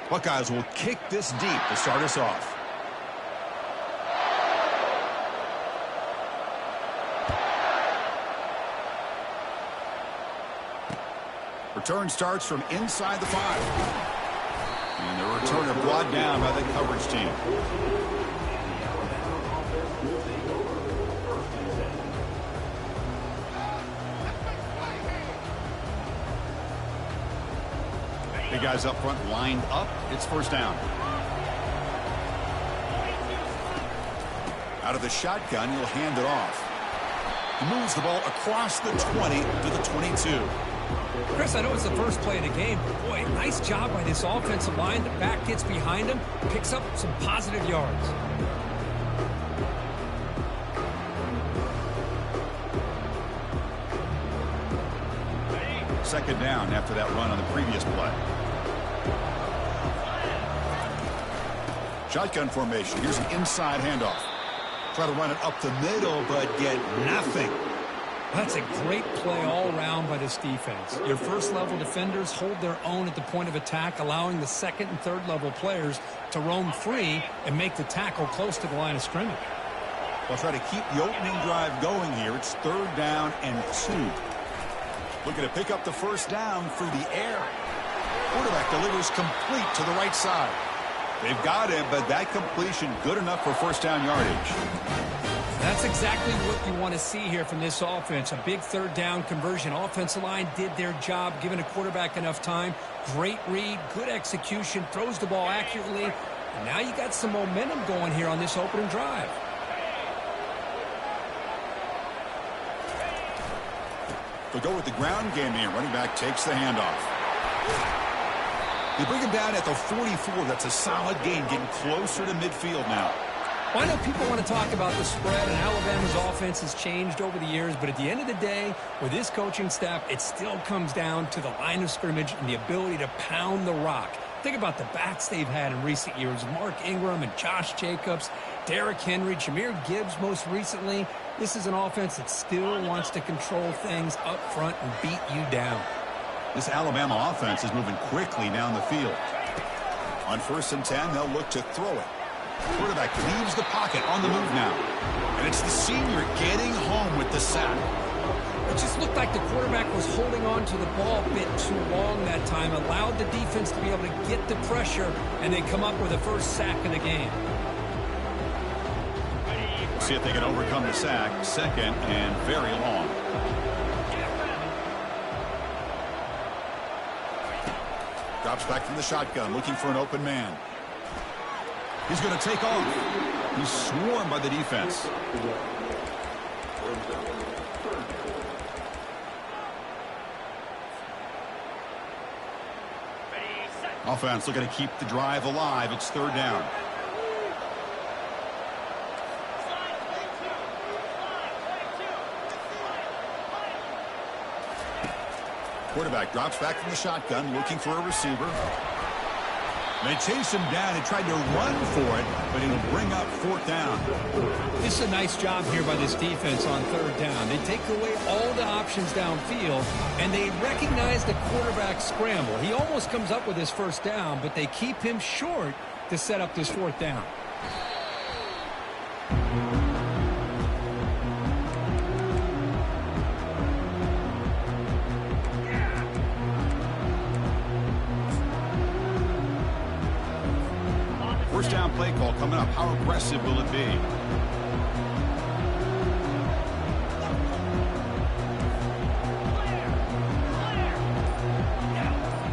Buckeyes will kick this deep to start us off. Return starts from inside the 5. And the returner brought down by the coverage team. The guys up front lined up. It's first down. Out of the shotgun, he'll hand it off. He moves the ball across the 20 to the 22. Chris, I know it's the first play of the game, but boy, nice job by this offensive line. The back gets behind him, picks up some positive yards. Second down after that run on the previous play. Shotgun formation. Here's an inside handoff. Try to run it up the middle, but get nothing. That's a great play all around by this defense. Your first-level defenders hold their own at the point of attack, allowing the second and third-level players to roam free and make the tackle close to the line of scrimmage. They'll try to keep the opening drive going here. It's third down and 2. Looking to pick up the first down through the air. Quarterback delivers complete to the right side. They've got him, but that completion good enough for first down yardage. That's exactly what you want to see here from this offense. A big third down conversion. Offensive line did their job, giving a quarterback enough time. Great read, good execution, throws the ball accurately. And now you got some momentum going here on this opening drive. They'll go with the ground game here. Running back takes the handoff. They bring him down at the 44. That's a solid gain, getting closer to midfield now. Well, I know people want to talk about the spread, and Alabama's offense has changed over the years, but at the end of the day, with this coaching staff, it still comes down to the line of scrimmage and the ability to pound the rock. Think about the backs they've had in recent years. Mark Ingram and Josh Jacobs, Derrick Henry, Jahmyr Gibbs most recently. This is an offense that still wants to control things up front and beat you down. This Alabama offense is moving quickly down the field. On 1st and 10, they'll look to throw it. Quarterback leaves the pocket on the move now. And it's the senior getting home with the sack. It just looked like the quarterback was holding on to the ball a bit too long that time, allowed the defense to be able to get the pressure, and they come up with the first sack of the game. See if they can overcome the sack. Second and very long. Drops back from the shotgun, looking for an open man. He's going to take off. He's swarmed by the defense. Offense looking to keep the drive alive. It's third down. Quarterback drops back from the shotgun, looking for a receiver. They chase him down and tried to run for it, but he'll bring up fourth down. This is a nice job here by this defense on third down. They take away all the options downfield, and they recognize the quarterback scramble. He almost comes up with his first down, but they keep him short to set up this fourth down. First down play call coming up. How aggressive will it be?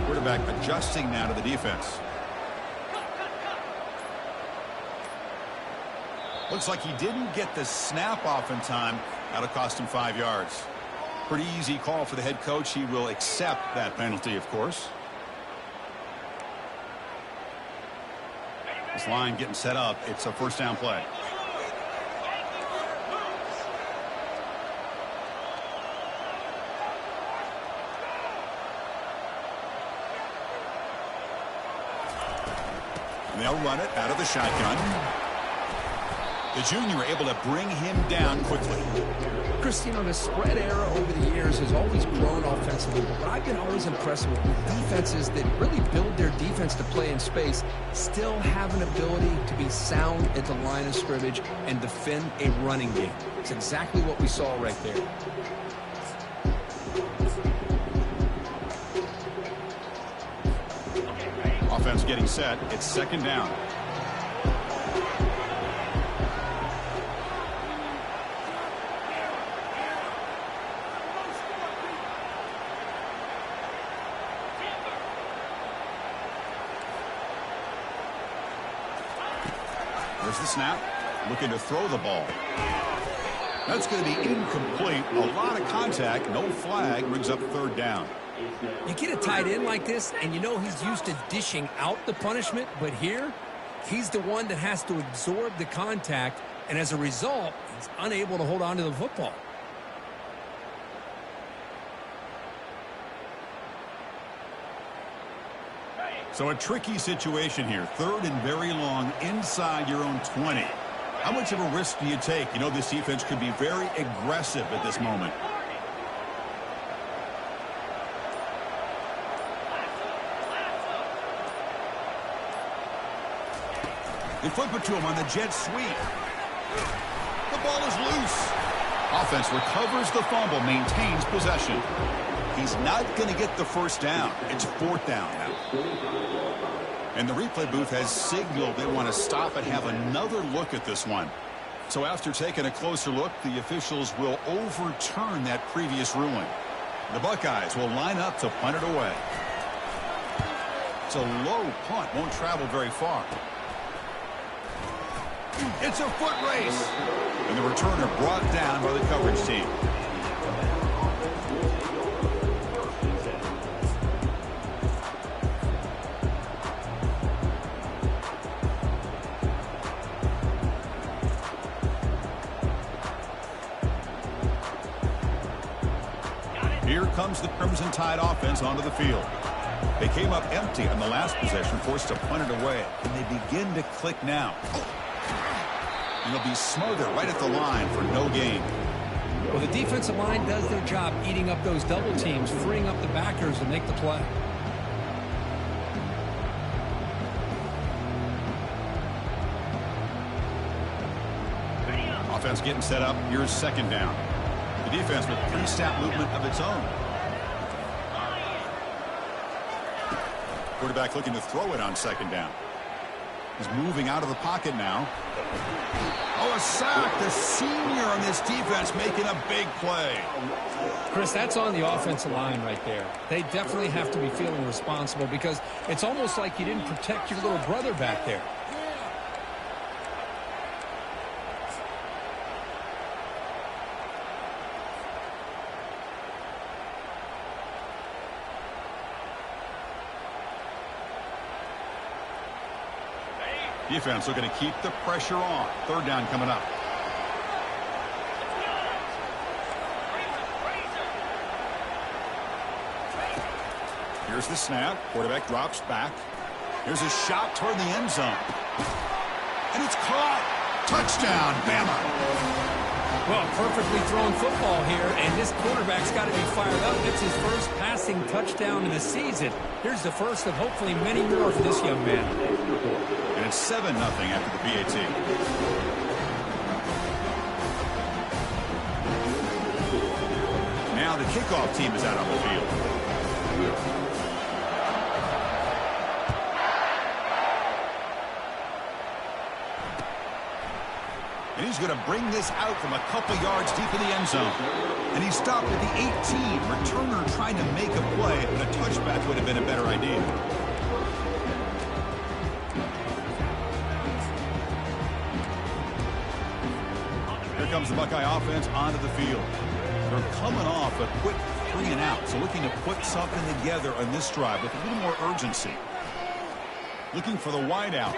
Quarterback adjusting now to the defense. Looks like he didn't get the snap off in time. That'll cost him 5 yards. Pretty easy call for the head coach. He will accept that penalty, of course. This line getting set up. It's a first down play. And they'll run it out of the shotgun. The junior able to bring him down quickly. Chris, you know, the spread era over the years has always grown offensively, but I've been always impressed with defenses that really build their defense to play in space, still have an ability to be sound at the line of scrimmage and defend a running game. It's exactly what we saw right there. Offense getting set. It's second down. There's the snap. Looking to throw the ball. That's going to be incomplete. A lot of contact. No flag. Brings up third down. You get a tight end like this, and you know he's used to dishing out the punishment, but here, he's the one that has to absorb the contact, and as a result, he's unable to hold on to the football. So a tricky situation here. Third and very long inside your own 20. How much of a risk do you take? You know this defense could be very aggressive at this moment. They flip it to him on the jet sweep. The ball is loose. Offense recovers the fumble, maintains possession. He's not going to get the first down. It's fourth down now. And the replay booth has signaled they want to stop and have another look at this one. So after taking a closer look, the officials will overturn that previous ruling. The Buckeyes will line up to punt it away. It's a low punt, won't travel very far. It's a foot race. And the returner brought down by the coverage team. Here comes the Crimson Tide offense onto the field. They came up empty on the last possession, forced to punt it away. And they begin to click now. And they'll be smothered right at the line for no gain. Well, the defensive line does their job eating up those double teams, freeing up the backers to make the play. Offense getting set up. Here's second down. The defense with three-step movement of its own. Quarterback looking to throw it on second down. He's moving out of the pocket now. Oh, a sack. The senior on this defense making a big play. Chris, that's on the offensive line right there. They definitely have to be feeling responsible because it's almost like you didn't protect your little brother back there. Defense looking to keep the pressure on. Third down coming up. Here's the snap. Quarterback drops back. Here's a shot toward the end zone. And it's caught. Touchdown, Bama. Well, perfectly thrown football here, and this quarterback's got to be fired up. It's his first passing touchdown of the season. Here's the first of hopefully many more for this young man. And it's 7-0 after the PAT. Now the kickoff team is out on the field. And he's going to bring this out from a couple yards deep in the end zone. And he stopped at the 18. Returner trying to make a play, but a touchback would have been a better idea. Here comes the Buckeye offense onto the field. They're coming off a quick 3 and out, so looking to put something together on this drive with a little more urgency. Looking for the wide out.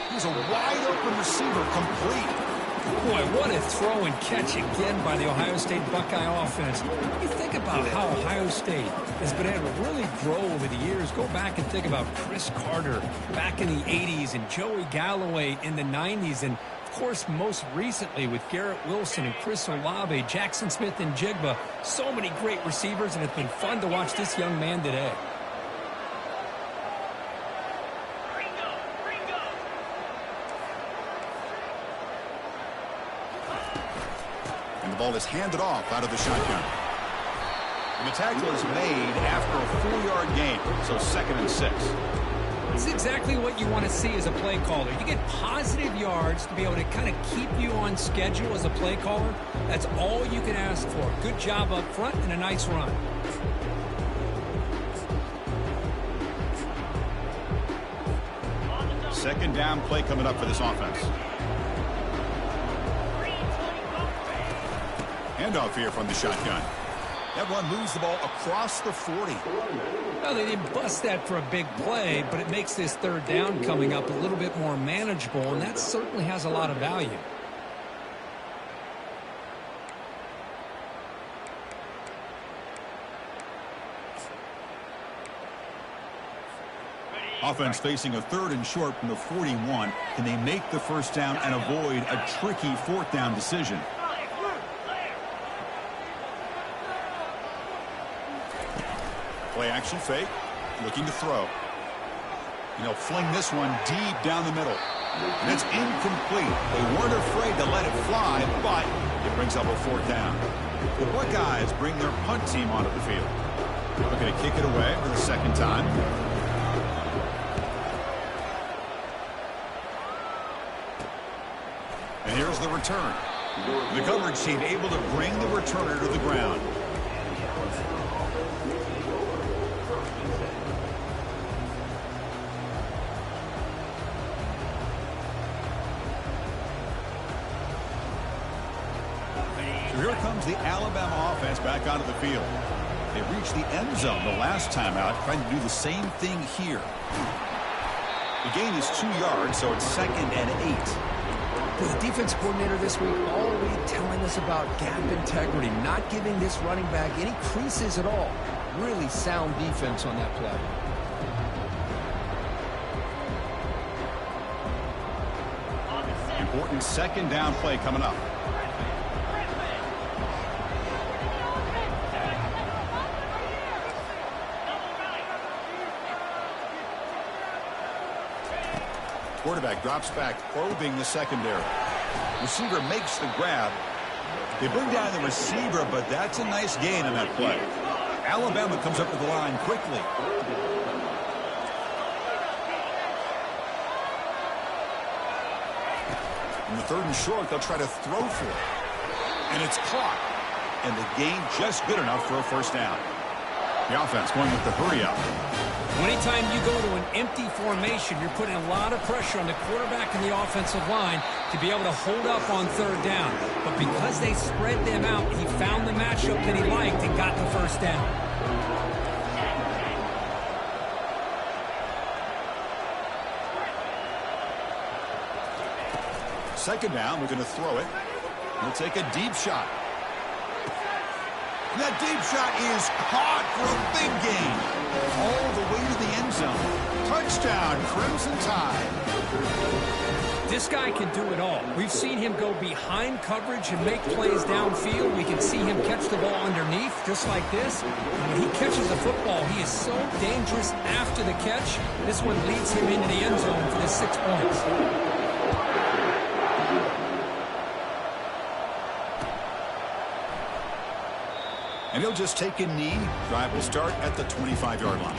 He's a wide open receiver, complete. Boy, what a throw and catch again by the Ohio State Buckeye offense. You think about how Ohio State has been able to really grow over the years. Go back and think about Chris Carter back in the 80s and Joey Galloway in the 90s. And, of course, most recently with Garrett Wilson and Chris Olave, Jackson Smith and Jigba. So many great receivers, and it's been fun to watch this young man today. And the ball is handed off out of the shotgun. And the tackle is made after a 4-yard gain, so 2nd and 6. This is exactly what you want to see as a play caller. You get positive yards to be able to kind of keep you on schedule as a play caller. That's all you can ask for. Good job up front and a nice run. Second down play coming up for this offense. Handoff here from the shotgun. That one moves the ball across the 40. Well, they didn't bust that for a big play, but it makes this 3rd down coming up a little bit more manageable, and that certainly has a lot of value. Offense facing a 3rd and short from the 41. Can they make the first down and avoid a tricky 4th down decision? Play action fake, looking to throw. And he'll fling this one deep down the middle. And it's incomplete. They weren't afraid to let it fly, but it brings up a 4th down. The Buckeyes bring their punt team onto the field. Looking to kick it away for the 2nd time. And here's the return. The coverage team able to bring the returner to the ground. So here comes the Alabama offense back onto the field. They reached the end zone the last time out, trying to do the same thing here. The gain is 2 yards, so it's 2nd and 8. Well, the defense coordinator this week all week telling us about gap integrity, not giving this running back any creases at all. Really sound defense on that play. Important 2nd down play coming up. Quarterback drops back, probing the secondary. Receiver makes the grab. They bring down the receiver, but that's a nice gain on that play. Alabama comes up to the line quickly. In the 3rd and short, they'll try to throw for it. And it's caught. And the gain just good enough for a 1st down. The offense going with the hurry up. Anytime you go to an empty formation, you're putting a lot of pressure on the quarterback and the offensive line to be able to hold up on 3rd down. But because they spread them out, he found the matchup that he liked and got the 1st down. Second down, we're going to throw it. We'll take a deep shot. And that deep shot is caught for a big gain. All the way to the end zone. Touchdown, Crimson Tide. This guy can do it all. We've seen him go behind coverage and make plays downfield. We can see him catch the ball underneath, just like this. And when he catches the football, he is so dangerous after the catch. This one leads him into the end zone for the 6 points. And he'll just take a knee. Drive will start at the 25-yard line.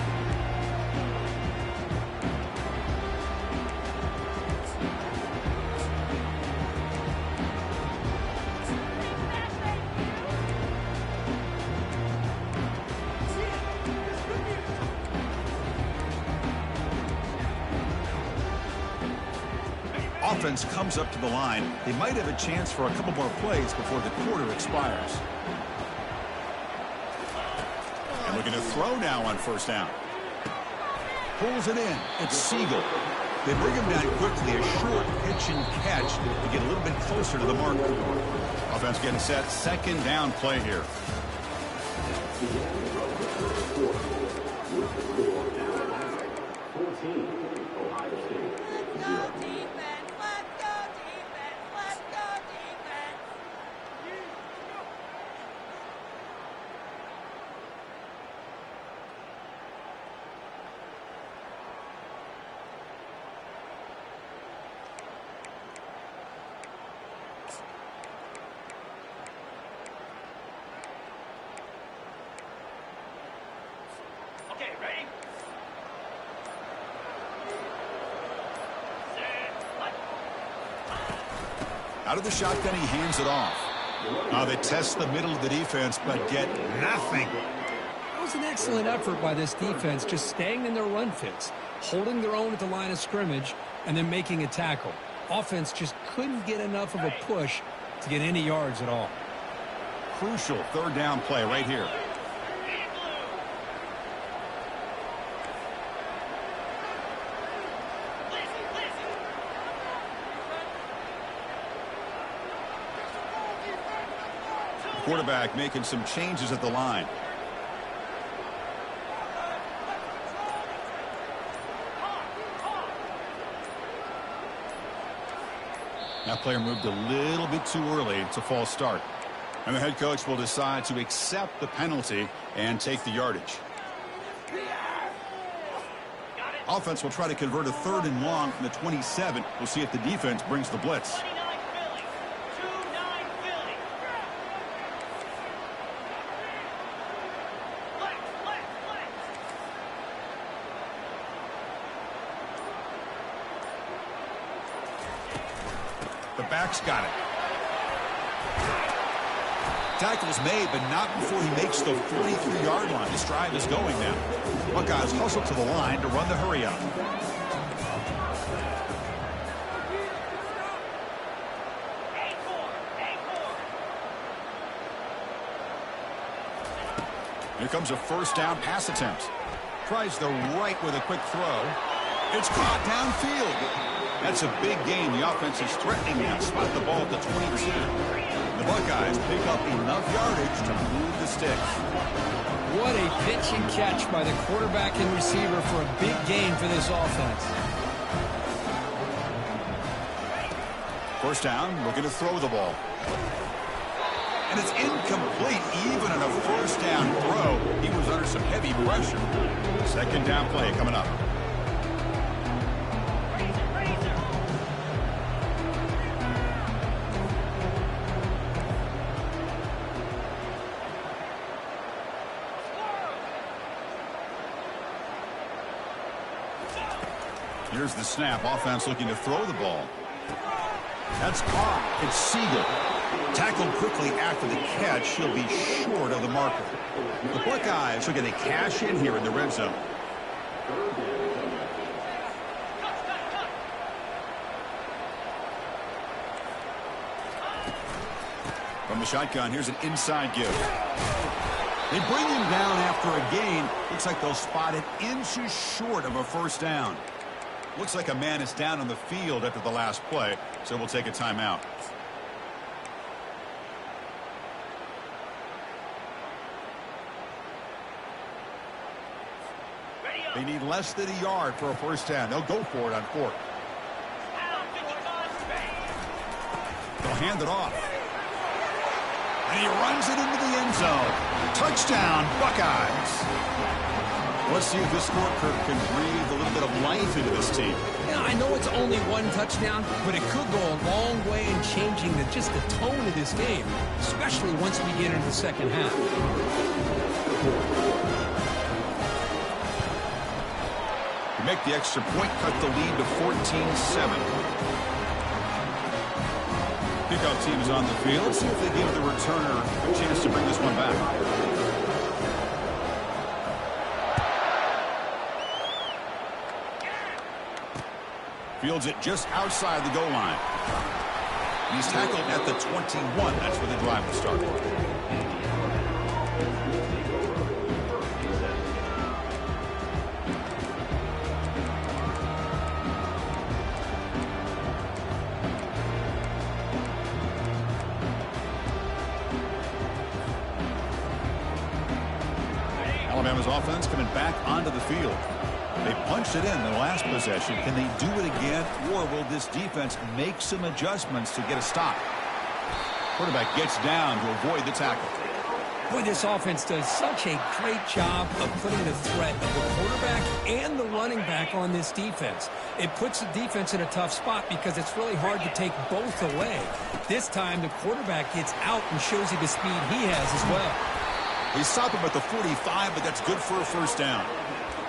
Offense comes up to the line. They might have a chance for a couple more plays before the quarter expires. And looking to throw now on 1st down. Pulls it in. It's Siegel. They bring him down quickly. A short pitch and catch to get a little bit closer to the mark. Offense getting set. 2nd down play here. Out of the shotgun, he hands it off. They test the middle of the defense, but get nothing. It was an excellent effort by this defense, just staying in their run fits, holding their own at the line of scrimmage, and then making a tackle. Offense just couldn't get enough of a push to get any yards at all. Crucial third down play right here. Quarterback making some changes at the line. That player moved a little bit too early. It's a false start. And the head coach will decide to accept the penalty and take the yardage. Offense will try to convert a 3rd and long from the 27. We'll see if the defense brings the blitz. The back's got it. Tackle's made, but not before he makes the 43-yard line. This drive is going now. Buckeyes hustle to the line to run the hurry up. Here comes a first down pass attempt. Tries the right with a quick throw. It's caught downfield. That's a big gain. The offense is threatening now. Spot the ball at the 22. The Buckeyes pick up enough yardage to move the sticks. What a pitch and catch by the quarterback and receiver for a big gain for this offense. First down, looking to throw the ball. And it's incomplete. Even on a first down throw, he was under some heavy pressure. Second down play coming up. Here's the snap. Offense looking to throw the ball. That's caught. It's Siegel. Tackled quickly after the catch. He'll be short of the marker. The Buckeyes are going to cash in here in the red zone. From the shotgun, here's an inside give. They bring him down after a gain. Looks like they'll spot it inches short of a first down. Looks like a man is down on the field after the last play, so we'll take a timeout. They need less than a yard for a first down. They'll go for it on 4th. They'll hand it off. And he runs it into the end zone. Touchdown, Buckeyes. Let's see if this score can breathe a little bit of life into this team. Yeah, I know it's only one touchdown, but it could go a long way in changing just the tone of this game, especially once we get into the second half. To make the extra point, cut the lead to 14-7. Kickoff team is on the field. Let's see if they give the returner a chance to bring this one back. Fields it just outside the goal line. He's tackled at the 21. That's where the drive will start. Alabama's offense coming back onto the field. They punched it in the last possession. Can they do it again, or will this defense make some adjustments to get a stop? Quarterback gets down to avoid the tackle. Boy, this offense does such a great job of putting the threat of the quarterback and the running back on this defense. It puts the defense in a tough spot because it's really hard to take both away. This time, the quarterback gets out and shows you the speed he has as well. They stop him at the 45, but that's good for a first down.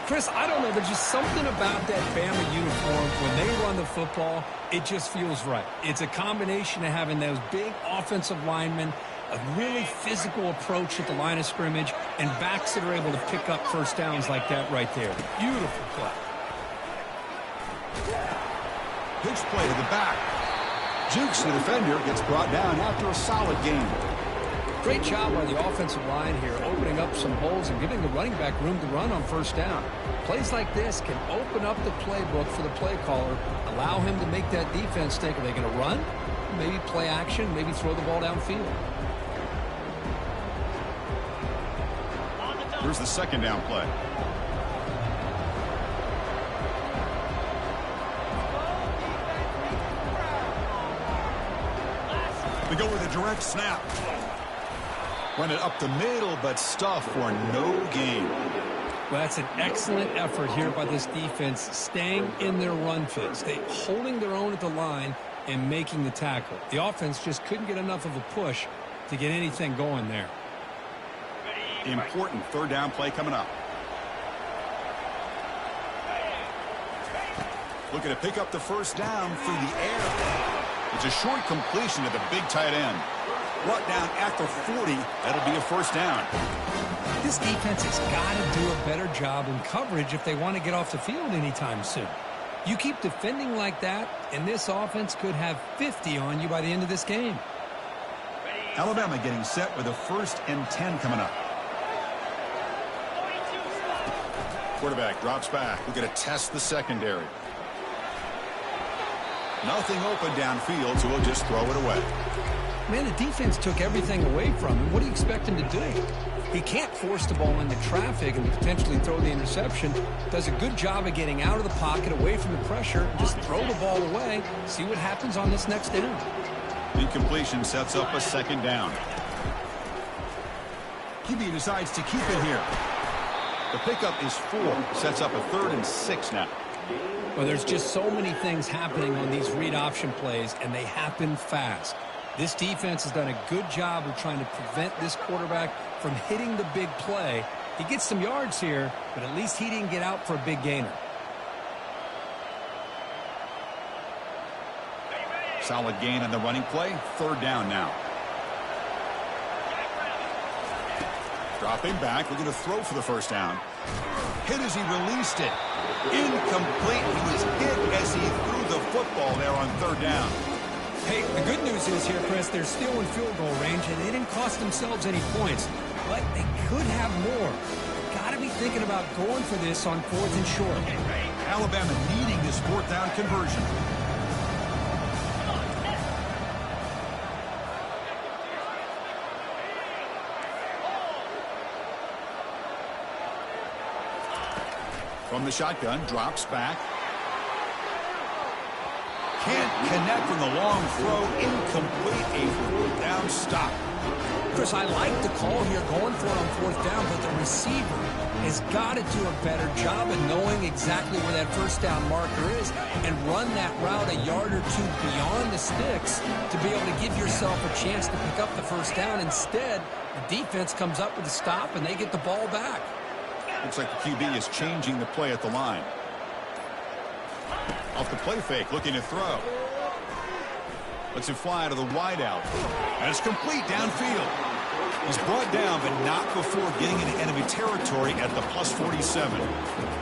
Chris, I don't know. There's just something about that Bama uniform. When they run the football, it just feels right. It's a combination of having those big offensive linemen, a really physical approach at the line of scrimmage, and backs that are able to pick up first downs like that right there. Beautiful play. Pitch play to the back. Jukes the defender, gets brought down after a solid game. Great job by the offensive line here, opening up some holes and giving the running back room to run on first down. Plays like this can open up the playbook for the play caller, allow him to make that defense think, are they going to run? Maybe play action, maybe throw the ball downfield. Here's the second down play. They go with a direct snap. Run it up the middle, but stuff for no gain. Well, that's an excellent effort here by this defense, staying in their run fit, holding their own at the line and making the tackle. The offense just couldn't get enough of a push to get anything going there. Important third down play coming up. Looking to pick up the first down through the air. It's a short completion to the big tight end. Brought down at the 40. That'll be a first down. This defense has got to do a better job in coverage if they want to get off the field anytime soon. You keep defending like that, and this offense could have 50 on you by the end of this game. Alabama getting set with a 1st and 10 coming up. Quarterback drops back. We're going to test the secondary. Nothing open downfield, so we'll just throw it away. Man, the defense took everything away from him. What do you expect him to do? He can't force the ball into traffic and potentially throw the interception. Does a good job of getting out of the pocket, away from the pressure, and just throw the ball away. See what happens on this next down. Incompletion sets up a second down. QB decides to keep it here. The pickup is 4. Sets up a 3rd and 6 now. Well, there's just so many things happening on these read option plays, and they happen fast. This defense has done a good job of trying to prevent this quarterback from hitting the big play. He gets some yards here, but at least he didn't get out for a big gainer. Solid gain on the running play. 3rd down now. Dropping back. We're going to throw for the first down. Hit as he released it. Incomplete. He was hit as he threw the football there on 3rd down. Hey, the good news is here, Chris, they're still in field goal range, and they didn't cost themselves any points. But they could have more. Got to be thinking about going for this on 4th and short. Alabama needing this 4th down conversion. From the shotgun, drops back. Can't connect on the long throw. Incomplete. A 4th down stop. Chris, I like the call here going for it on 4th down, but the receiver has got to do a better job of knowing exactly where that first down marker is and run that route a yard or 2 beyond the sticks to be able to give yourself a chance to pick up the first down. Instead, the defense comes up with a stop, and they get the ball back. Looks like the QB is changing the play at the line. Off the play fake, looking to throw. Lets it fly to the wideout. And it's complete downfield. He's brought down, but not before getting into enemy territory at the +47.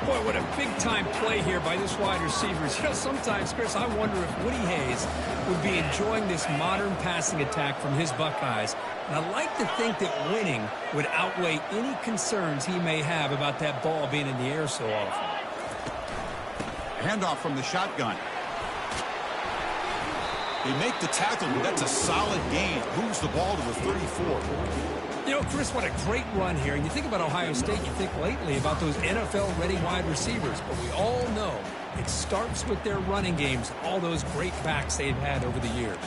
Boy, what a big-time play here by this wide receiver. You know, sometimes, Chris, I wonder if Woody Hayes would be enjoying this modern passing attack from his Buckeyes. And I like to think that winning would outweigh any concerns he may have about that ball being in the air so often. Handoff from the shotgun. They make the tackle, but that's a solid gain. Moves the ball to the 34. You know, Chris, what a great run here. And you think about Ohio State, you think lately about those NFL-ready wide receivers. But we all know it starts with their running games, all those great backs they've had over the years.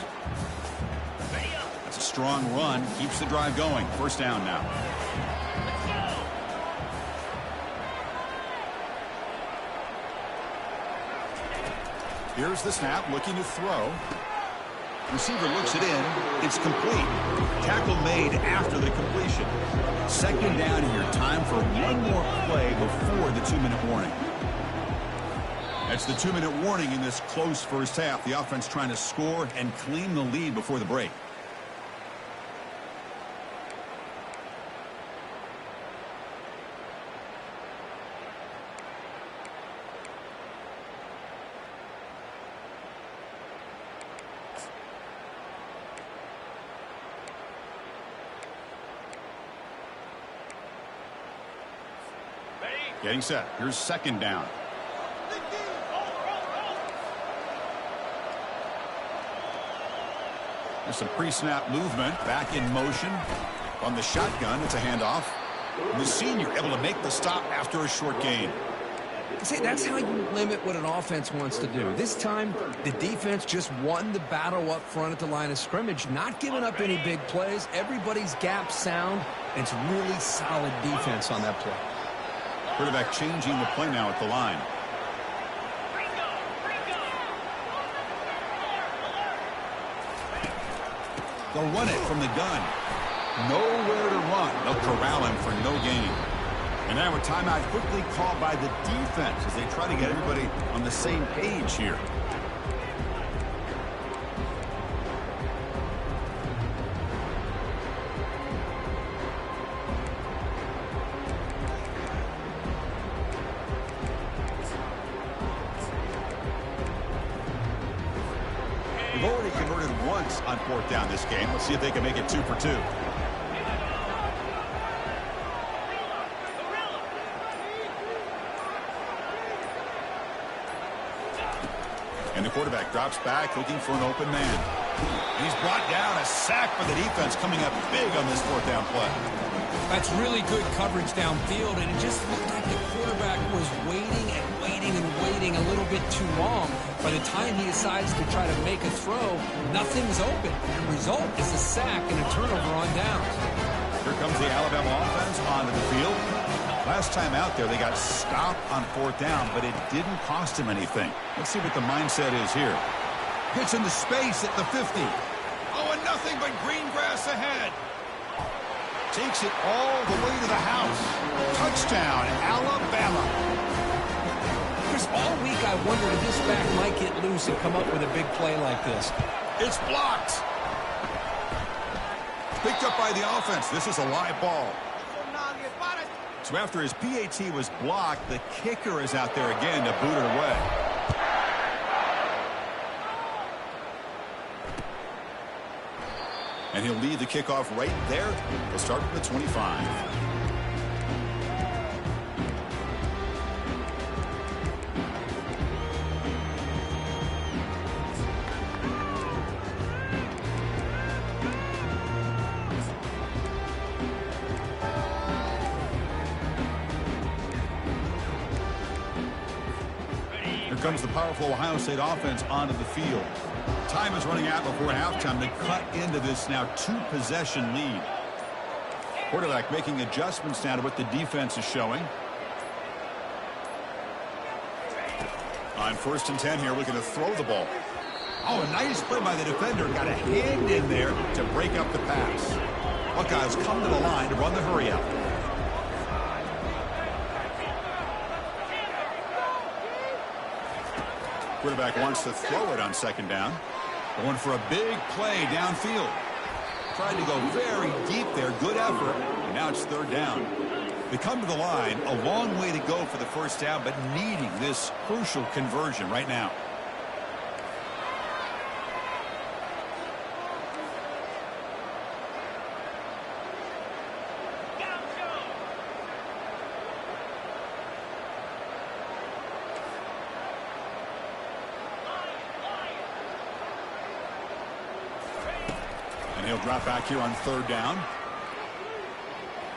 That's a strong run. Keeps the drive going. First down now. Here's the snap, looking to throw. Receiver looks it in. It's complete. Tackle made after the completion. Second down here. Time for one more play before the 2-minute warning. That's the 2-minute warning in this close first half. The offense trying to score and claim the lead before the break. Getting set. Here's second down. There's some pre-snap movement. Back in motion. On the shotgun, it's a handoff. And the senior able to make the stop after a short gain. See, that's how you limit what an offense wants to do. This time, the defense just won the battle up front at the line of scrimmage, not giving up any big plays. Everybody's gap sound, and it's really solid defense on that play. Quarterback changing the play now at the line. They'll run it from the gun. Nowhere to run. They'll corral him for no gain. And now a timeout quickly called by the defense as they try to get everybody on the same page here. They've already converted once on fourth down this game. Let's see if they can make it 2 for 2. And the quarterback drops back looking for an open man. He's brought down. A sack for the defense coming up big on this fourth down play. That's really good coverage downfield, and it just looked like the quarterback was waiting and waiting and waiting a little bit too long. By the time he decides to try to make a throw, nothing's open. The result is a sack and a turnover on downs. Here comes the Alabama offense onto the field. Last time out there, they got stopped on fourth down, but it didn't cost him anything. Let's see what the mindset is here. Gets into space at the 50. Oh, and nothing but green grass ahead. Takes it all the way to the house. Touchdown, Alabama. Chris, all week I wondered if this back might get loose and come up with a big play like this. It's blocked. Picked up by the offense. This is a live ball. So after his PAT was blocked, the kicker is out there again to boot it away. And he'll lead the kickoff right there. He'll start from the 25. Comes the powerful Ohio State offense onto the field. Time is running out before halftime to cut into this now 2-possession lead. Quarterback making adjustments now to what the defense is showing. On 1st and 10 here, looking to throw the ball. Oh, a nice play by the defender. Got a hand in there to break up the pass. Buckeyes come to the line to run the hurry out. Quarterback wants to throw it on second down. Going for a big play downfield. Tried to go very deep there. Good effort. And now it's third down. They come to the line. A long way to go for the first down, but needing this crucial conversion right now. He'll drop back here on third down.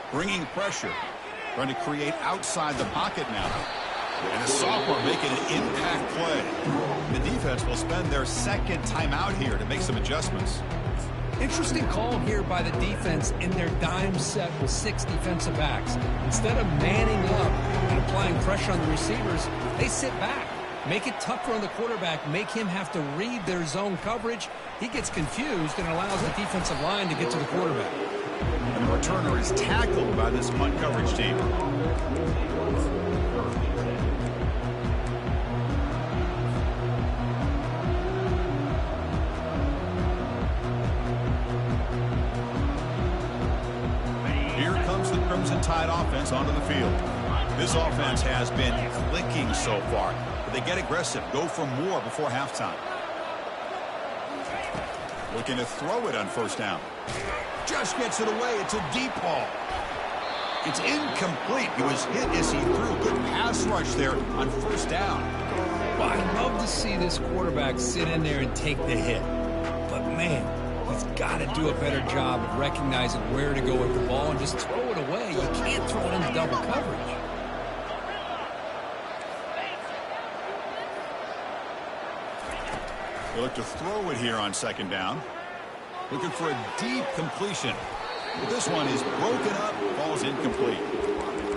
Bringing pressure. Trying to create outside the pocket now. And the sophomore making an impact play. The defense will spend their second timeout here to make some adjustments. Interesting call here by the defense in their dime set with 6 defensive backs. Instead of manning up and applying pressure on the receivers, they sit back. Make it tougher on the quarterback. Make him have to read their zone coverage. He gets confused and allows the defensive line to get to the quarterback. And the returner is tackled by this punt coverage team. Here comes the Crimson Tide offense onto the field. This offense has been clicking so far. But they get aggressive, go for more before halftime. Looking to throw it on first down. Just gets it away. It's a deep ball. It's incomplete. He was hit as he threw. Good pass rush there on first down. Well, I'd love to see this quarterback sit in there and take the hit. But, man, he's got to do a better job of recognizing where to go with the ball and just throw it away. You can't throw it into double coverage. They look to throw it here on second down. Looking for a deep completion. But this one is broken up, falls incomplete.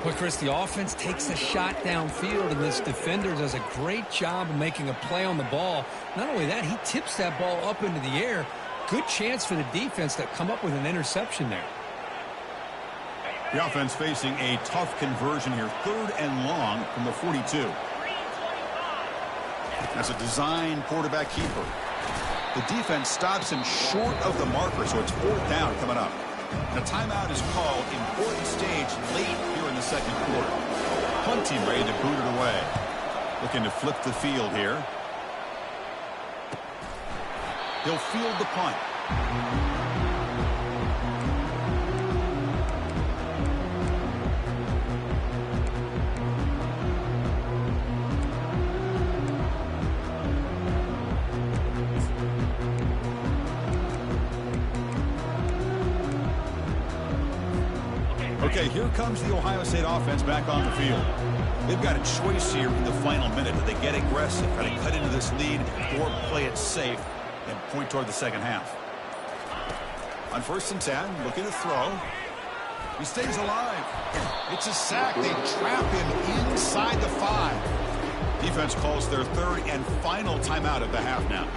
Well, Chris, the offense takes a shot downfield, and this defender does a great job of making a play on the ball. Not only that, he tips that ball up into the air. Good chance for the defense to come up with an interception there. The offense facing a tough conversion here. 3rd and long from the 42. As a design quarterback keeper. The defense stops him short of the marker, so it's 4th down coming up. And a timeout is called. Important stage late here in the second quarter. Punt team ready to boot it away. Looking to flip the field here. He'll field the punt. Okay, here comes the Ohio State offense back on the field. They've got a choice here in the final minute. Do they get aggressive, try to cut into this lead, or play it safe and point toward the second half? On 1st and 10, looking to throw. He stays alive. It's a sack. They trap him inside the 5. Defense calls their 3rd and final timeout of the half now.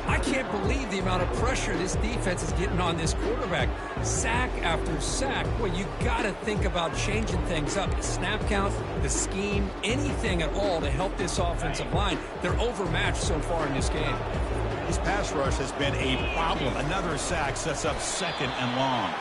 I can't believe the amount of pressure this defense is getting on this quarterback. Sack after sack. Boy, you got to think about changing things up. The snap count, the scheme, anything at all to help this offensive line. They're overmatched so far in this game. His pass rush has been a problem. Another sack sets up 2nd and long.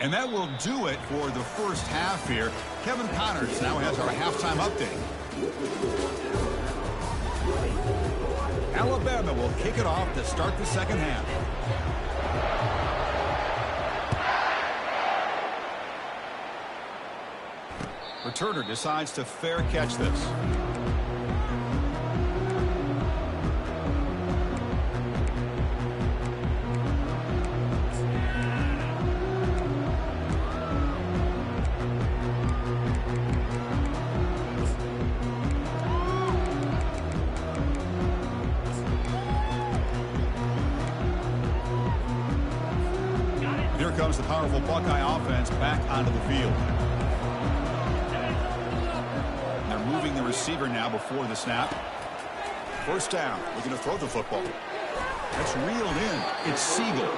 And that will do it for the first half here. Kevin Connors now has our halftime update. Alabama will kick it off to start the second half. Returner decides to fair catch this. Here comes the powerful Buckeye offense back onto the field. They're moving the receiver now before the snap. 1st down. Looking to throw the football. That's reeled in. It's Siegel.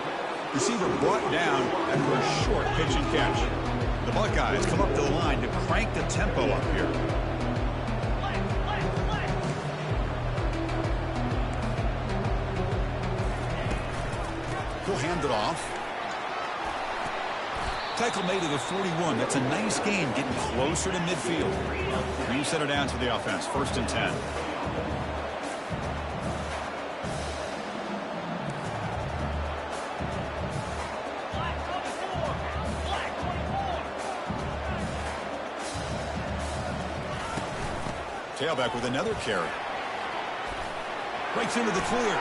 Receiver brought down after a short pitch and catch. The Buckeyes come up to the line to crank the tempo up here. He'll hand it off. Tackle made at the 41. That's a nice gain, getting closer to midfield. Green set it down to the offense. 1st and 10. Tailback with another carry. Breaks into the clear.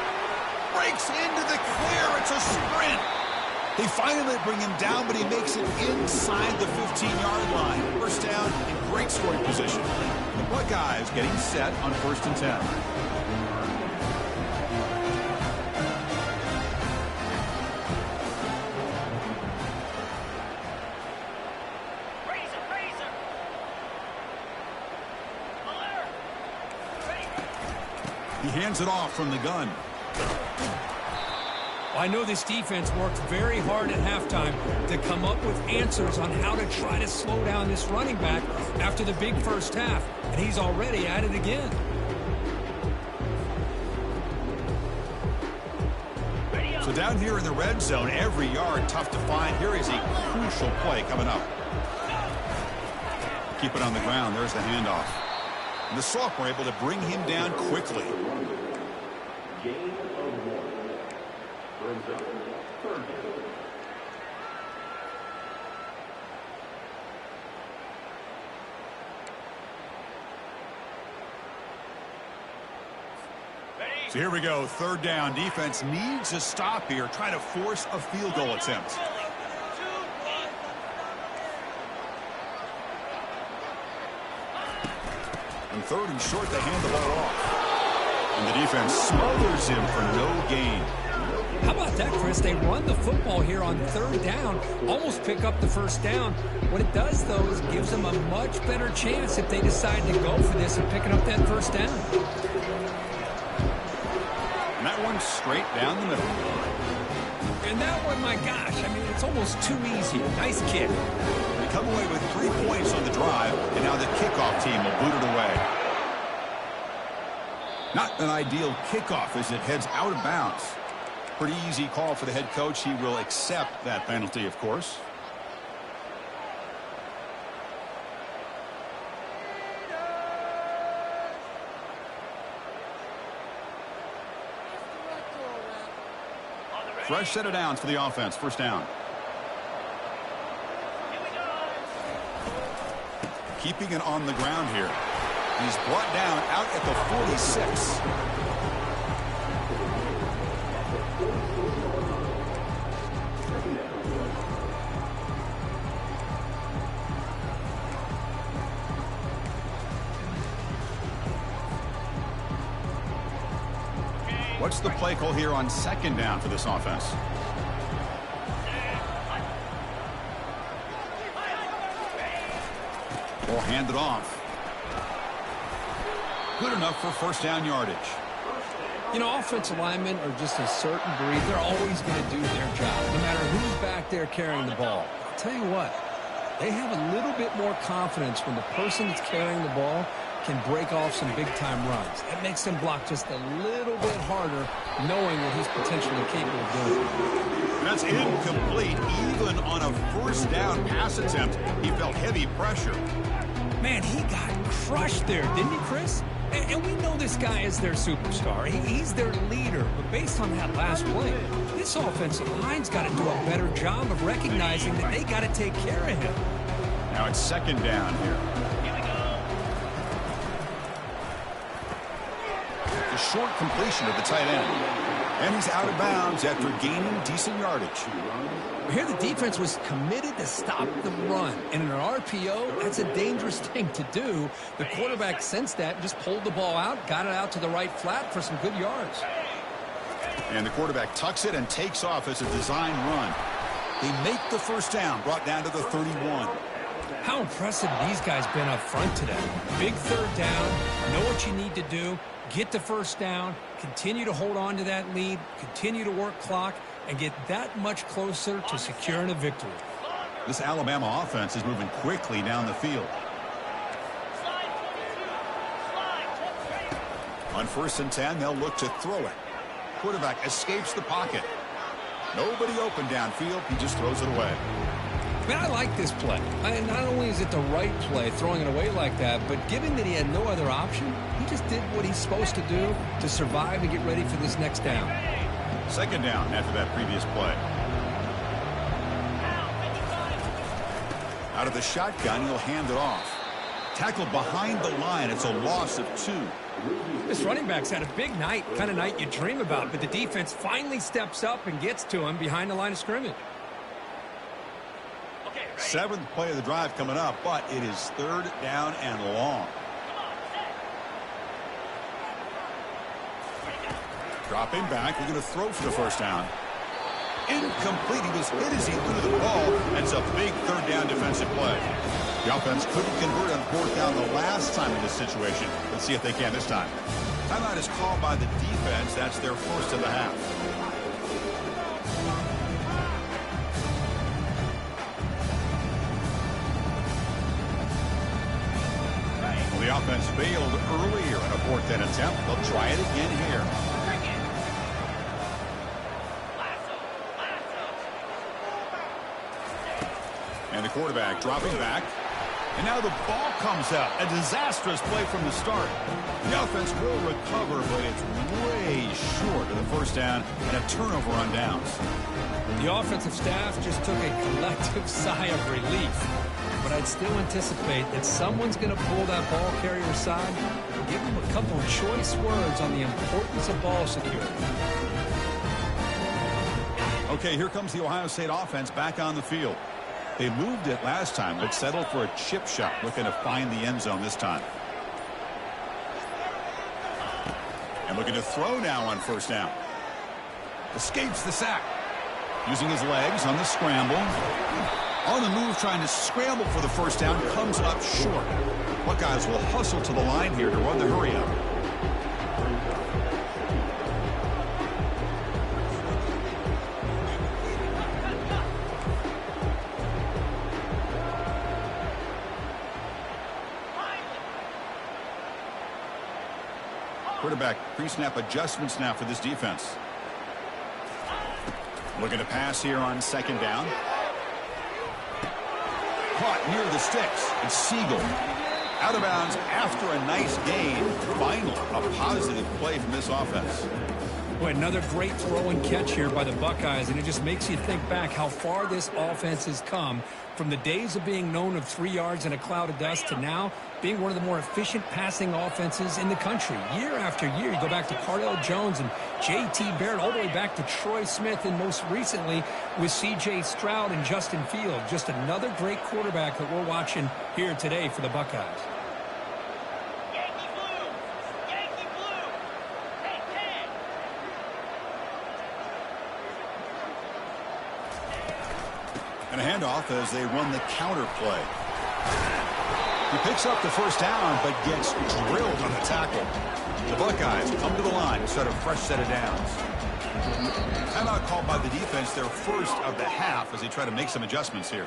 Breaks into the clear. It's a sprint. They finally bring him down, but he makes it inside the 15-yard line. First down in great scoring position. The Buckeyes getting set on 1st and 10. He hands it off from the gun. I know this defense worked very hard at halftime to come up with answers on how to try to slow down this running back after the big first half, and he's already at it again. So down here in the red zone, every yard tough to find. Here is a crucial play coming up. Keep it on the ground. There's the handoff. And the sophomore able to bring him down quickly. So here we go, 3rd down. Defense needs a stop here, trying to force a field goal attempt. And 3rd and short, they hand the ball off. And the defense smothers him for no gain. How about that, Chris? They run the football here on 3rd down, almost pick up the first down. What it does, though, is gives them a much better chance if they decide to go for this and picking up that first down. And that one straight down the middle. And that one, my gosh, I mean, it's almost too easy. Nice kick. They come away with 3 points on the drive, and now the kickoff team will boot it away. Not an ideal kickoff as it heads out of bounds. Pretty easy call for the head coach. He will accept that penalty, of course. Fresh set of downs for the offense. First down. Keeping it on the ground here. He's brought down out at the 46. What's the play call here on 2nd down for this offense? Ball handed off. Good enough for first down yardage. You know, offensive linemen are just a certain breed. They're always going to do their job, no matter who's back there carrying the ball. I'll tell you what, they have a little bit more confidence when the person that's carrying the ball can break off some big-time runs. That makes them block just a little bit harder, knowing what he's potentially capable of doing. That's incomplete. Even on a first down pass attempt, he felt heavy pressure. Man, he got crushed there, didn't he, Chris? And we know this guy is their superstar. He's their leader. But based on that last play, this offensive line's got to do a better job of recognizing that they got to take care of him. Now it's 2nd down here. A short completion of the tight end. And he's out of bounds after gaining decent yardage. Here the defense was committed to stop the run. And in an RPO, that's a dangerous thing to do. The quarterback sensed that and just pulled the ball out, got it out to the right flat for some good yards. And the quarterback tucks it and takes off as a design run. They make the first down, brought down to the 31. How impressive these guys been up front today. Big 3rd down, know what you need to do, get the first down, continue to hold on to that lead, continue to work clock, and get that much closer to securing a victory. This Alabama offense is moving quickly down the field. On 1st and 10, they'll look to throw it. Quarterback escapes the pocket. Nobody open downfield. He just throws it away. Man, I like this play. Not only is it the right play, throwing it away like that, but given that he had no other option, he just did what he's supposed to do to survive and get ready for this next down. 2nd down after that previous play. Out of the shotgun, he'll hand it off. Tackled behind the line. It's a loss of 2. This running back's had a big night, kind of night you dream about, but the defense finally steps up and gets to him behind the line of scrimmage. Seventh play of the drive coming up, but it is third down and long. Dropping back, we're going to throw for the first down. Incomplete. He was hit as he threw the ball, and it's a big third down defensive play. The offense couldn't convert on fourth down the last time in this situation. Let's see if they can this time. Timeout is called by the defense. That's their first of the half. Well, the offense failed earlier in a fourth down attempt. They'll try it again here. And the quarterback dropping back. And now the ball comes out. A disastrous play from the start. The offense will recover, but it's way short of the first down and a turnover on downs. The offensive staff just took a collective sigh of relief. But I'd still anticipate that someone's going to pull that ball carrier aside and give him a couple of choice words on the importance of ball security. Okay, here comes the Ohio State offense back on the field. They moved it last time, but settled for a chip shot, looking to find the end zone this time. And looking to throw now on first down. Escapes the sack. Using his legs on the scramble. On the move, trying to scramble for the first down, comes up short. Buckeyes will hustle to the line here to run the hurry up. Quarterback pre-snap adjustments now for this defense. Looking to pass here on second down. Caught near the sticks. It's Siegel. Out of bounds after a nice gain. Finally, a positive play from this offense. Boy, another great throw and catch here by the Buckeyes, and it just makes you think back how far this offense has come from the days of being known of 3 yards in a cloud of dust to now being one of the more efficient passing offenses in the country. Year after year, you go back to Cardell Jones and J.T. Barrett, all the way back to Troy Smith, and most recently with C.J. Stroud and Justin Fields. Just another great quarterback that we're watching here today for the Buckeyes. And a handoff as they run the counter play. He picks up the first down, but gets drilled on the tackle. The Buckeyes come to the line to start a fresh set of downs. Timeout called by the defense, their first of the half, as they try to make some adjustments here.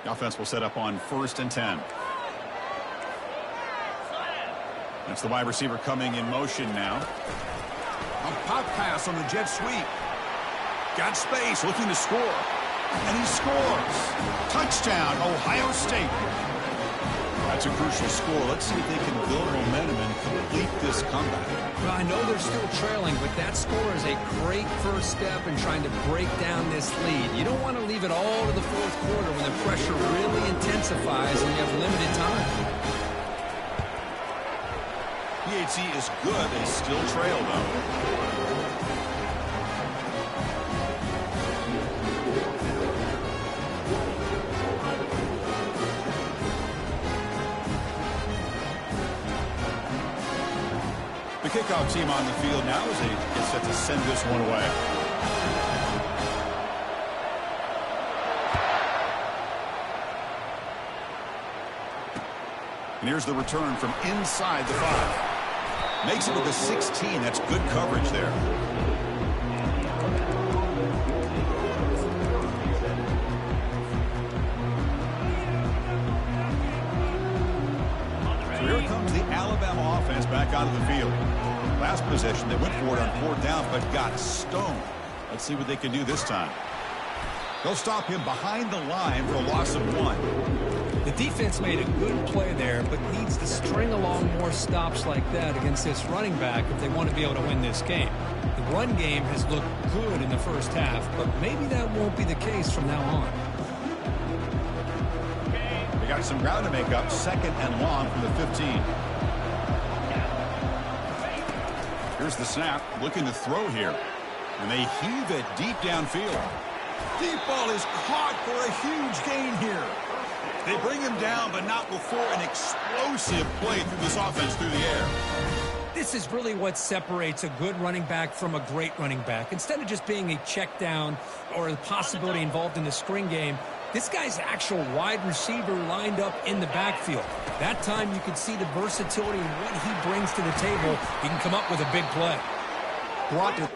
The offense will set up on 1st and 10. That's the wide receiver coming in motion now. A pop pass on the jet sweep. Got space, looking to score. And he scores. Touchdown, Ohio State. That's a crucial score. Let's see if they can build momentum and complete this comeback. Well, I know they're still trailing, but that score is a great first step in trying to break down this lead. You don't want to leave it all to the fourth quarter when the pressure really intensifies and you have limited time. PHC is good. They still trail, though. The kickoff team on the field now as they get set to send this one away. And here's the return from inside the 5. Makes it with a 16. That's good coverage there. So here comes the Alabama offense back onto the field. Last possession, they went for it on 4th down, but got stoned. Let's see what they can do this time. They'll stop him behind the line for a loss of 1. The defense made a good play there, but needs to string along more stops like that against this running back if they want to be able to win this game. The run game has looked good in the first half, but maybe that won't be the case from now on. They got some ground to make up. 2nd and long from the 15. Here's the snap. Looking to throw here. And they heave it deep downfield. Deep ball is caught for a huge gain here. They bring him down, but not before an explosive play through this offense through the air. This is really what separates a good running back from a great running back. Instead of just being a check down or the possibility involved in the screen game, this guy's actual wide receiver lined up in the backfield. That time you can see the versatility and what he brings to the table. He can come up with a big play. Brought to...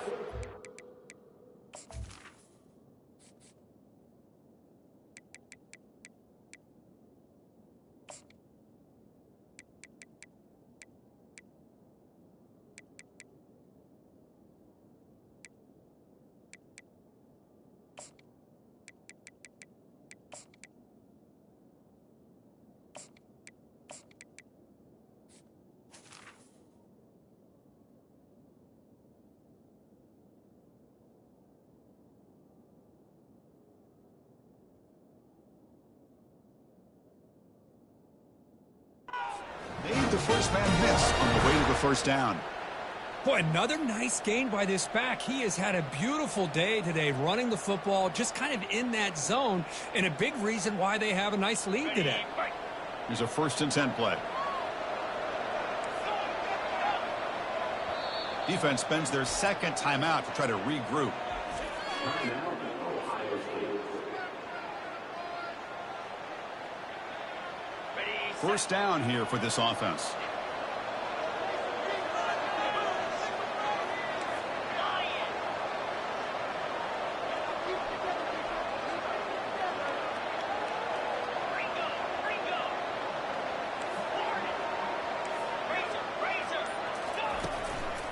Made the first man miss on the way to the first down. Boy, another nice gain by this back. He has had a beautiful day today running the football, just kind of in that zone, and a big reason why they have a nice lead today. Here's a 1st and 10 play. Defense spends their 2nd timeout to try to regroup. First down here for this offense.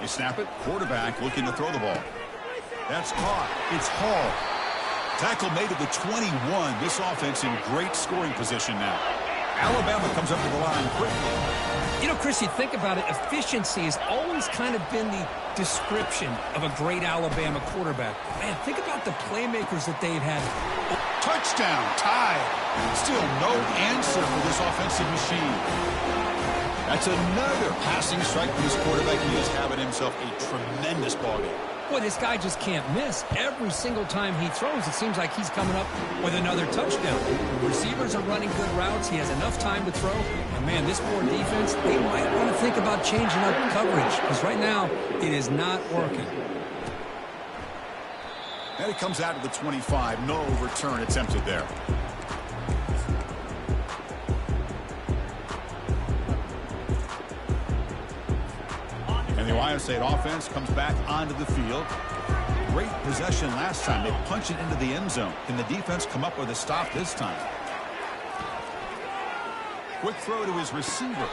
They snap it. Quarterback looking to throw the ball. That's caught. It's Hall. Tackle made at the 21. This offense in great scoring position now. Alabama comes up to the line quickly. You know, Chris, you think about it, efficiency has always kind of been the description of a great Alabama quarterback. Man, think about the playmakers that they've had. Touchdown, tied. Still no answer for this offensive machine. That's another passing strike from this quarterback. He is having himself a tremendous ballgame. Boy, this guy just can't miss. Every single time he throws, it seems like he's coming up with another touchdown. The receivers are running good routes. He has enough time to throw. And, man, this poor defense, they might want to think about changing up coverage because right now it is not working. And it comes out to the 25. No return attempted there. The Ohio State offense comes back onto the field. Great possession last time. They punch it into the end zone. Can the defense come up with a stop this time? Quick throw to his receiver.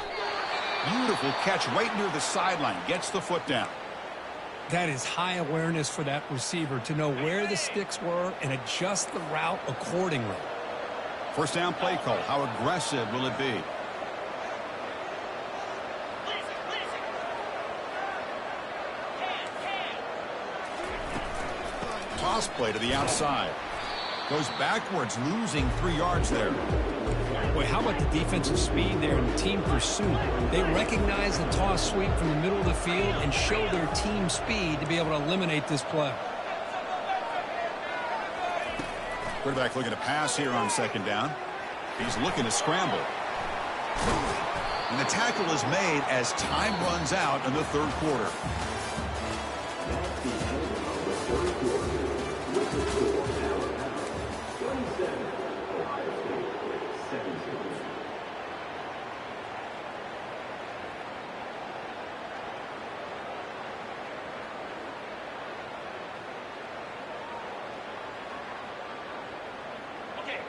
Beautiful catch right near the sideline. Gets the foot down. That is high awareness for that receiver to know where the sticks were and adjust the route accordingly. First down play call. How aggressive will it be? Toss play to the outside. Goes backwards, losing 3 yards there. Boy, how about the defensive speed there and team pursuit? They recognize the toss sweep from the middle of the field and show their team speed to be able to eliminate this play. Quarterback looking to pass here on 2nd down. He's looking to scramble. And the tackle is made as time runs out in the 3rd quarter.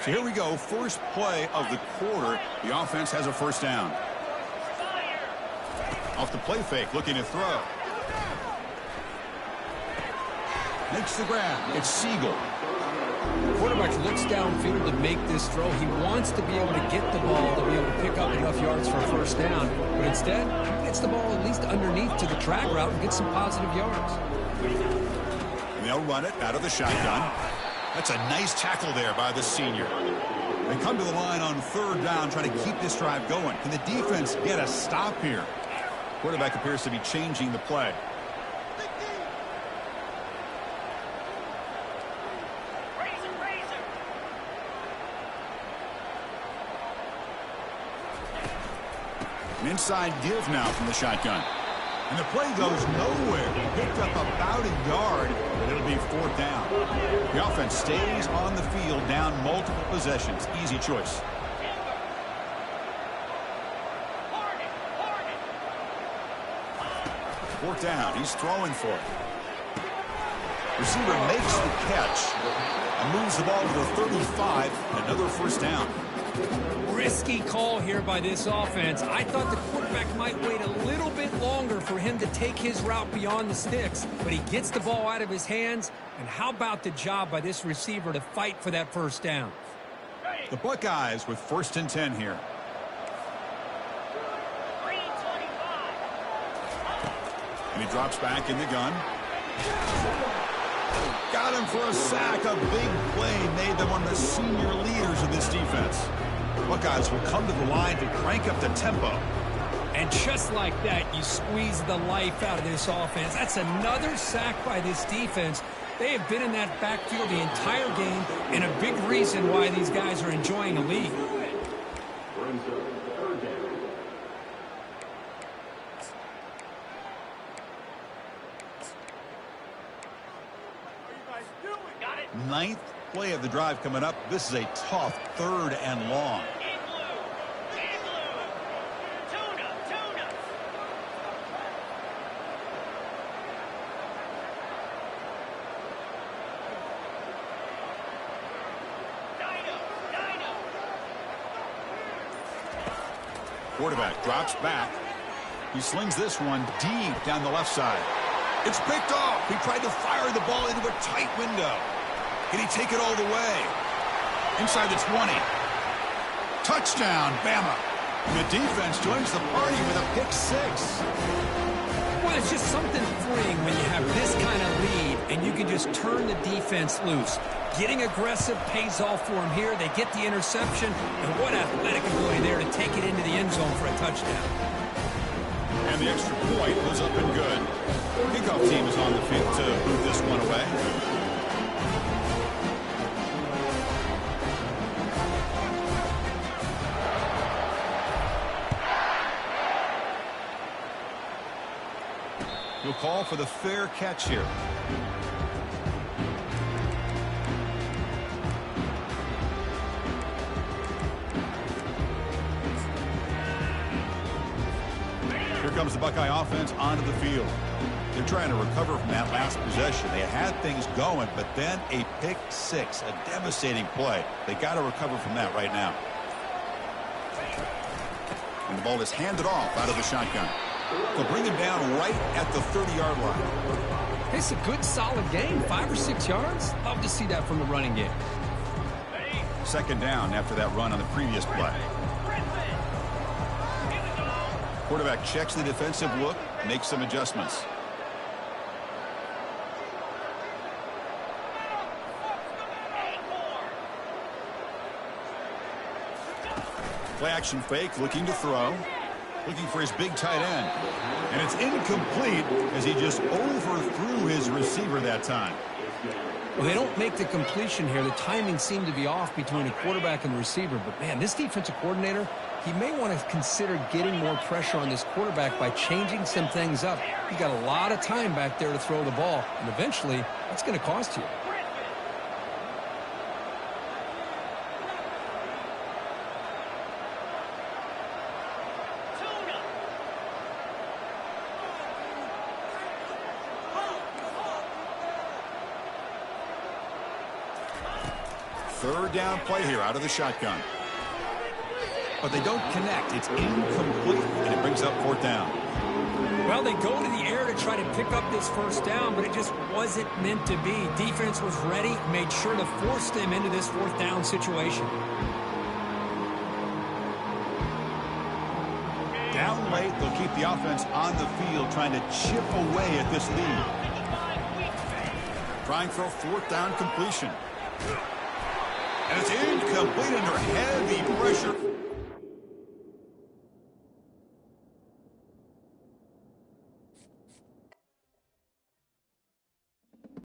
So here we go, first play of the quarter. The offense has a first down. Off the play fake, looking to throw. Makes the grab. It's Siegel. The quarterback looks downfield to make this throw. He wants to be able to get the ball to be able to pick up enough yards for a first down. But instead, he gets the ball at least underneath to the drag route and gets some positive yards. They'll run it out of the shotgun. That's a nice tackle there by the senior. They come to the line on third down, trying to keep this drive going. Can the defense get a stop here? Quarterback appears to be changing the play. An inside give now from the shotgun. And the play goes nowhere. Picked up about a yard, but it'll be fourth down. The offense stays on the field, down multiple possessions. Easy choice. Fourth down. He's throwing for it. Receiver makes the catch and moves the ball to the 35. Another first down. Risky call here by this offense. I thought the quarterback might wait a little bit longer for him to take his route beyond the sticks, but he gets the ball out of his hands. And how about the job by this receiver to fight for that first down? The Buckeyes with 1st and 10 here. And he drops back in the gun. Got him for a sack. A big play made them one of the senior leaders of this defense. Buckeyes will come to the line to crank up the tempo. And just like that, you squeeze the life out of this offense. That's another sack by this defense. They have been in that backfield the entire game, and a big reason why these guys are enjoying a lead. Ninth play of the drive coming up. This is a tough 3rd and long. Quarterback drops back. He slings this one deep down the left side. It's picked off. He tried to fire the ball into a tight window. Can he take it all the way? Inside the 20. Touchdown, Bama. And the defense joins the party with a pick 6. Well, it's just something freeing when you have this kind of lead and you can just turn the defense loose. Getting aggressive pays off for them here. They get the interception, and what athletic ability there to take it into the end zone for a touchdown. And the extra point was up and good. Kickoff team is on the field to move this one away. He'll call for the fair catch here. Here comes the Buckeye offense onto the field. They're trying to recover from that last possession. They had things going, but then a pick 6, a devastating play. They got to recover from that right now. And the ball is handed off out of the shotgun. They'll bring him down right at the 30-yard line. It's a good, solid game. 5 or 6 yards. Love to see that from the running game. 2nd down after that run on the previous play. Quarterback checks the defensive look, makes some adjustments. Play action fake, looking to throw. Looking for his big tight end. And it's incomplete as he just overthrew his receiver that time. Well, they don't make the completion here. The timing seemed to be off between a quarterback and the receiver. But, man, this defensive coordinator, he may want to consider getting more pressure on this quarterback by changing some things up. He's got a lot of time back there to throw the ball. And eventually, that's going to cost you. Third down play here out of the shotgun. But they don't connect. It's incomplete, and it brings up 4th down. Well, they go to the air to try to pick up this first down, but it just wasn't meant to be. Defense was ready, made sure to force them into this 4th down situation. Down late, they'll keep the offense on the field trying to chip away at this lead. Trying for a fourth down completion. And it's incomplete under heavy pressure.